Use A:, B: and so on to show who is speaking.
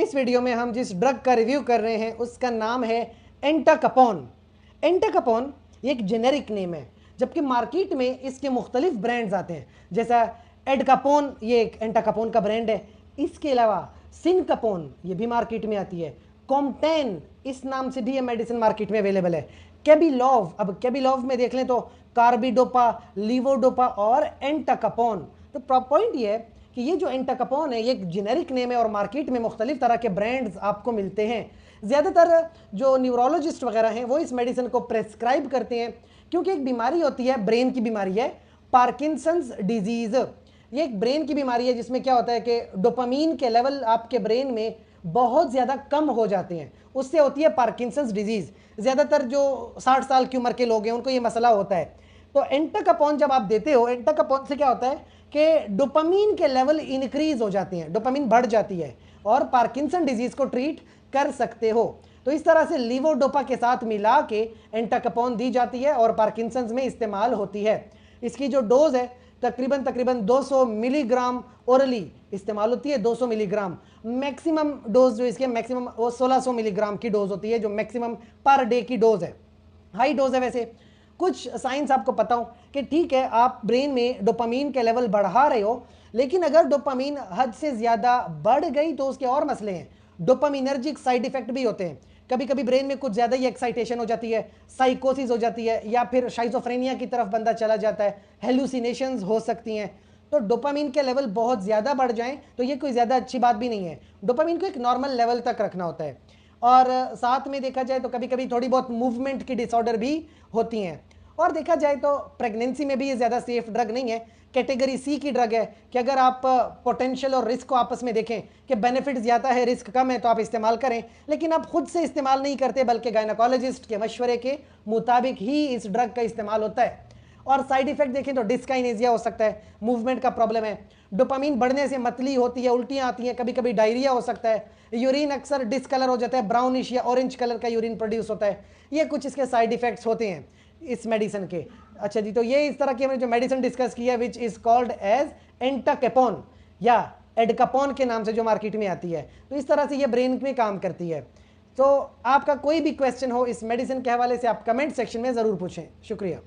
A: इस वीडियो में हम जिस ड्रग का रिव्यू कर रहे हैं उसका नाम है एंटाकपोन। एंटाकपोन एक जेनेरिक नेम है, जबकि मार्केट में इसके मुख्तलिफ ब्रांड्स आते हैं, जैसा एडकापोन, ये एक एंटाकपोन का ब्रांड है। इसके अलावा सिनकपोन ये भी मार्केट में आती है। कॉम्टेन इस नाम से भी ये मेडिसिन मार्केट में अवेलेबल है। कैबिलॉव, अब कैबिलॉव में देख लें तो कार्बिडोपा, लीवोडोपा और एंटाकपोन। तो पॉइंट ये है कि ये जो एंटाकपोन है ये एक जेनेरिक नेम है और मार्केट में मुख्तलिफ तरह के ब्रांड्स आपको मिलते हैं। ज़्यादातर जो न्यूरोलॉजिस्ट वगैरह हैं वो इस मेडिसिन को प्रेस्क्राइब करते हैं, क्योंकि एक बीमारी होती है, ब्रेन की बीमारी है, पार्किंसंस डिजीज़। ये एक ब्रेन की बीमारी है जिसमें क्या होता है कि डोपामीन के लेवल आपके ब्रेन में बहुत ज़्यादा कम हो जाते हैं, उससे होती है पार्किंसंस डिजीज़। ज़्यादातर जो 60 साल की उम्र के लोग हैं उनको ये मसला होता है। तो एंटाकपोन जब आप देते हो, एंटाकपोन से क्या होता है कि डोपामीन के लेवल इंक्रीज हो जाते हैं, डोपामीन बढ़ जाती है और पार्किंसन डिजीज़ को ट्रीट कर सकते हो। तो इस तरह से लीवोडोपा के साथ मिला के एंटाकपोन दी जाती है और पार्किंसंस में इस्तेमाल होती है। इसकी जो डोज है तकरीबन 200 मिलीग्राम ओरली इस्तेमाल होती है, 200 मिलीग्राम। मैक्सिमम डोज जो इसके मैक्सिमम वो 1600 मिलीग्राम की डोज होती है, जो मैक्सिमम पर डे की डोज है। हाई डोज है। वैसे कुछ साइंस आपको पता हो कि ठीक है आप ब्रेन में डोपामीन के लेवल बढ़ा रहे हो, लेकिन अगर डोपामीन हद से ज़्यादा बढ़ गई तो उसके और मसले हैं। डोपामिनर्जिक साइड इफेक्ट भी होते हैं। कभी कभी ब्रेन में कुछ ज़्यादा ही एक्साइटेशन हो जाती है, साइकोसिस हो जाती है, या फिर शाइजोफ्रेनिया की तरफ बंदा चला जाता है, हेलुसिनेशंस हो सकती हैं। तो डोपामीन के लेवल बहुत ज़्यादा बढ़ जाएं तो ये कोई ज़्यादा अच्छी बात भी नहीं है। डोपामीन को एक नॉर्मल लेवल तक रखना होता है। और साथ में देखा जाए तो कभी कभी थोड़ी बहुत मूवमेंट की डिसऑर्डर भी होती हैं। और देखा जाए तो प्रेगनेंसी में भी ये ज़्यादा सेफ ड्रग नहीं है, कैटेगरी सी की ड्रग है कि अगर आप पोटेंशियल और रिस्क को आपस में देखें कि बेनिफिट ज़्यादा है रिस्क कम है तो आप इस्तेमाल करें, लेकिन आप खुद से इस्तेमाल नहीं करते बल्कि गायनाकोलॉजिस्ट के मशवरे के मुताबिक ही इस ड्रग का इस्तेमाल होता है। और साइड इफेक्ट देखें तो डिस्काइनेजिया हो सकता है, मूवमेंट का प्रॉब्लम है, डोपामीन बढ़ने से मतली होती है, उल्टियाँ आती हैं, कभी कभी डायरिया हो सकता है, यूरिन अक्सर डिसकलर हो जाता है, ब्राउनिश या ऑरेंज कलर का यूरिन प्रोड्यूस होता है। ये कुछ इसके साइड इफेक्ट्स होते हैं इस मेडिसिन के। अच्छा जी, तो ये इस तरह की हमने जो मेडिसिन डिस्कस किया विच इज कॉल्ड एज एंटाकपोन या एडकापोन के नाम से जो मार्केट में आती है। तो इस तरह से ये ब्रेन में काम करती है। तो आपका कोई भी क्वेश्चन हो इस मेडिसिन के हवाले से आप कमेंट सेक्शन में ज़रूर पूछें। शुक्रिया।